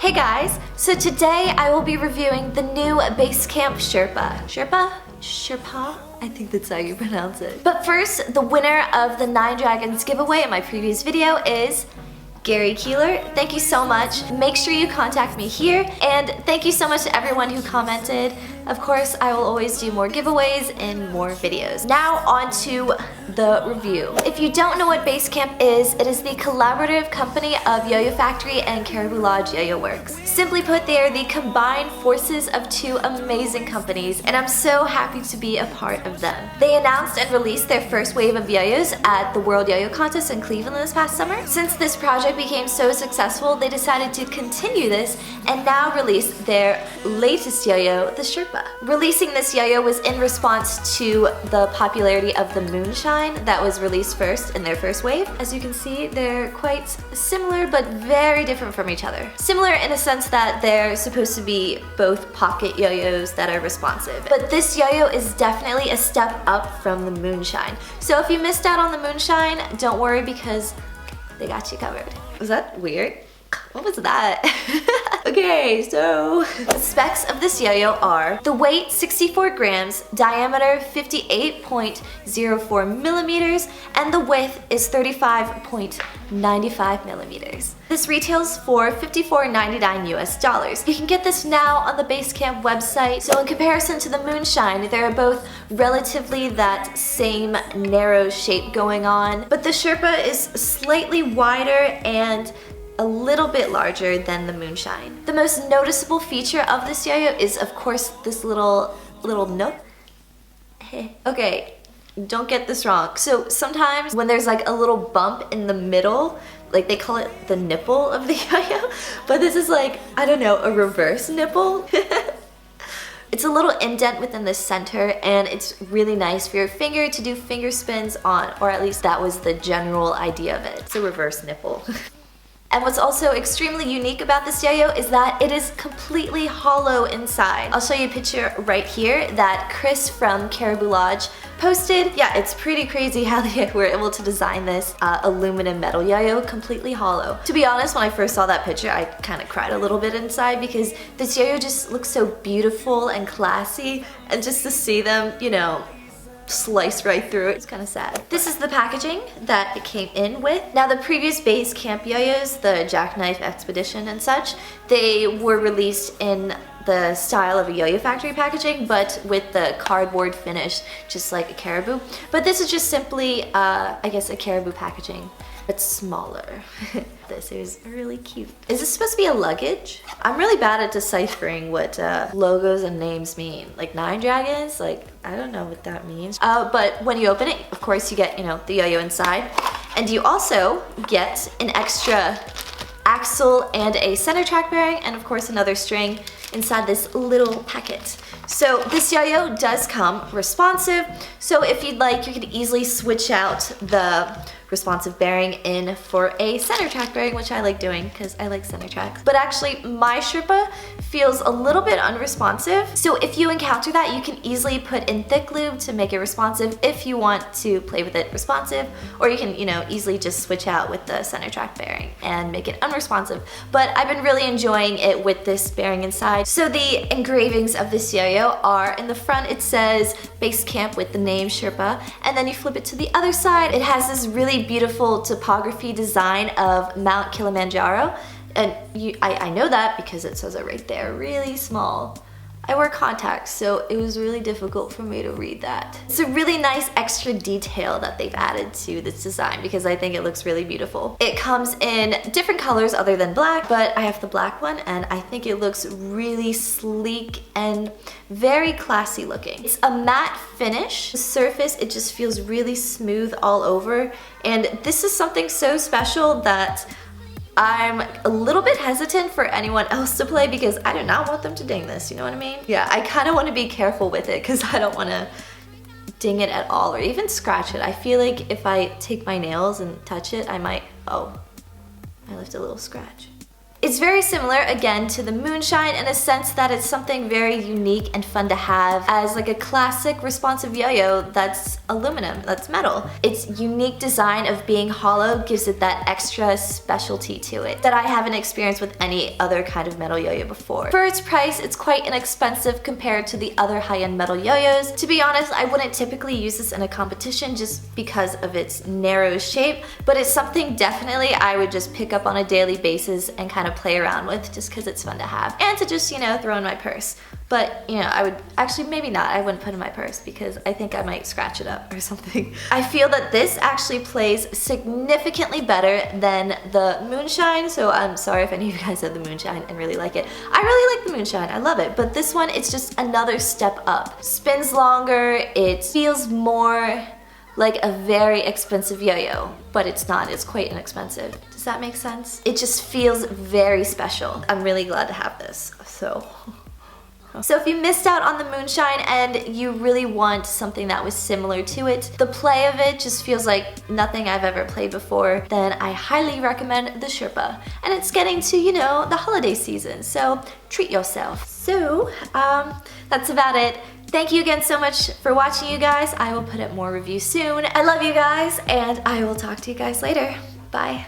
Hey guys, so today I will be reviewing the new Basecamp Sherpa. Sherpa? I think that's how you pronounce it. But first, the winner of the 9 Dragons giveaway in my previous video is Gary Keeler. Thank you so much. Make sure you contact me here, and thank you so much to everyone who commented. Of course, I will always do more giveaways and more videos. Now on to the review. If you don't know what Basecamp is, it is the collaborative company of Yo-Yo Factory and Caribou Lodge Yo-Yo Works. Simply put, they are the combined forces of 2 amazing companies, and I'm so happy to be a part of them. They announced and released their first wave of yo-yos at the World Yo-Yo Contest in Cleveland this past summer. Since this project became so successful, they decided to continue this and now release their latest yo-yo, the Sherpa. Releasing this yo-yo was in response to the popularity of the Moonshine that was released first in their first wave. As you can see, they're quite similar but very different from each other. Similar in a sense that they're supposed to be both pocket yo-yos that are responsive. But this yo-yo is definitely a step up from the Moonshine. So if you missed out on the Moonshine, don't worry because they got you covered. Was that weird? What was that? Okay, so the specs of this yo-yo are the weight 64 grams, diameter 58.04 millimeters, and the width is 35.95 millimeters. This retails for $54.99 US. You can get this now on the Basecamp website. So in comparison to the Moonshine, they're both relatively that same narrow shape going on, but the Sherpa is slightly wider and a little bit larger than the Moonshine. The most noticeable feature of this yo-yo is, of course, this little nook. Okay, don't get this wrong. So sometimes when there's like a little bump in the middle, like they call it the nipple of the yo-yo, but this is like, I don't know, a reverse nipple. It's a little indent within the center, and it's really nice for your finger to do finger spins on, or at least that was the general idea of it. It's a reverse nipple. And what's also extremely unique about this yo-yo is that it is completely hollow inside. I'll show you a picture right here that Chris from Caribou Lodge posted. Yeah, it's pretty crazy how they were able to design this aluminum metal yo-yo completely hollow. To be honest, when I first saw that picture, I kind of cried a little bit inside because this yo-yo just looks so beautiful and classy, and just to see them, you know, slice right through it. It's kind of sad. This is the packaging that it came in with. Now the previous Basecamp yo-yos, the Jackknife Expedition and such, they were released in the style of a Yo-Yo Factory packaging, but with the cardboard finish, just like a Caribou. But this is just simply, I guess, a Caribou packaging, but smaller. This is really cute. Is this supposed to be a luggage? I'm really bad at deciphering what logos and names mean. Like 9 Dragons, like I don't know what that means. But when you open it, of course you get, you know, the yo-yo inside, and you also get an extra axle and a center track bearing, and of course another string inside this little packet. So this yo-yo does come responsive, so if you'd like, you could easily switch out the responsive bearing in for a center track bearing, which I like doing because I like center tracks. But actually my Sherpa feels a little bit unresponsive, so if you encounter that, you can easily put in thick lube to make it responsive if you want to play with it responsive, or you can, you know, easily just switch out with the center track bearing and make it unresponsive. But I've been really enjoying it with this bearing inside. So the engravings of this yo-yo are, in the front it says Basecamp with the name Sherpa, and then you flip it to the other side, it has this really beautiful topography design of Mount Kilimanjaro, and I know that because it says it right there, really small. I wear contacts, so it was really difficult for me to read that. It's a really nice extra detail that they've added to this design because I think it looks really beautiful. It comes in different colors other than black, but I have the black one and I think it looks really sleek and very classy looking. It's a matte finish. The surface, it just feels really smooth all over, and this is something so special that I'm a little bit hesitant for anyone else to play because I do not want them to ding this, you know what I mean? Yeah, I kind of want to be careful with it because I don't want to ding it at all or even scratch it. I feel like if I take my nails and touch it, I might, oh, I left a little scratch. It It's very similar again to the Moonshine in a sense that it's something very unique and fun to have as like a classic responsive yo-yo that's aluminum, that's metal. Its unique design of being hollow gives it that extra specialty to it that I haven't experienced with any other kind of metal yo-yo before. For its price, it's quite inexpensive compared to the other high-end metal yo-yos. To be honest, I wouldn't typically use this in a competition just because of its narrow shape, but it's something definitely I would just pick up on a daily basis and kind of play around with just because it's fun to have and to just, you know, throw in my purse. But, you know, I would actually, maybe not, I wouldn't put it in my purse because I think I might scratch it up or something. I feel that this actually plays significantly better than the Moonshine, so I'm sorry if any of you guys have the Moonshine and really like it. I really like the Moonshine, I love it, but this one, it's just another step up. Spins longer, it feels more like a very expensive yo-yo, but it's not, it's quite inexpensive. Does that make sense? It just feels very special. I'm really glad to have this, so if you missed out on the Moonshine and you really want something that was similar to it, the play of it just feels like nothing I've ever played before, then I highly recommend the Sherpa. And it's getting to, you know, the holiday season, so treat yourself. So, that's about it. Thank you again so much for watching, you guys. I will put up more reviews soon. I love you guys, and I will talk to you guys later. Bye.